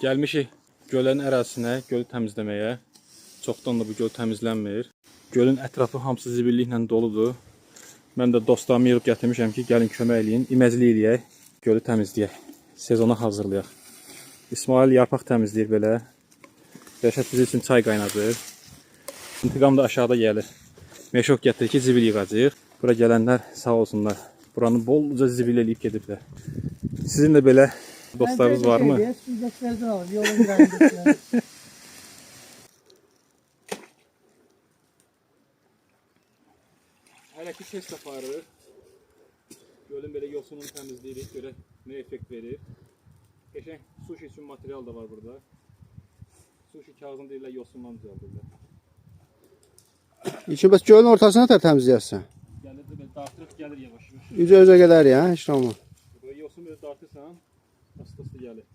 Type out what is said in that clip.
Gəlmişik gölün ərazisinə, gölü təmizləməyə. Çoxdan da bu göl təmizlənmir. Gölün ətrafı hamısı zibilliklə doludur. Mən də dostlarımı yığıb gətirmişəm ki, gəlin kömək eləyin, iməcli eləyək, gölü təmizləyək, sezona hazırlayaq. İsmail yarpaq təmizləyir belə. Rəşad bizim üçün çay qaynadır. İntiqam da aşağıda gəlir. Meşok gətirir ki, zibil yığacaq. Bura gələnlər sağ olsunlar. Buranı bolca zibil eləyib gediblər. Sizin də belə dostlarınız varmı? Hələ ki test aparırıq. Gölün belə yosununu təmizləyirik, görək nə effekt verir. Qəşəng sushi üçün material da var burada. Sushi kağızını deyirlər yosundan düzəldirlər. İçin bəs gölün ortasına da təmizləyərsən. Gəlir də belə dartırıq, gəlir yavaş-yavaş. Üzə-üzə gedər ya, heç olmaz. Yosun belə dartırsan, asta-asta gəlir.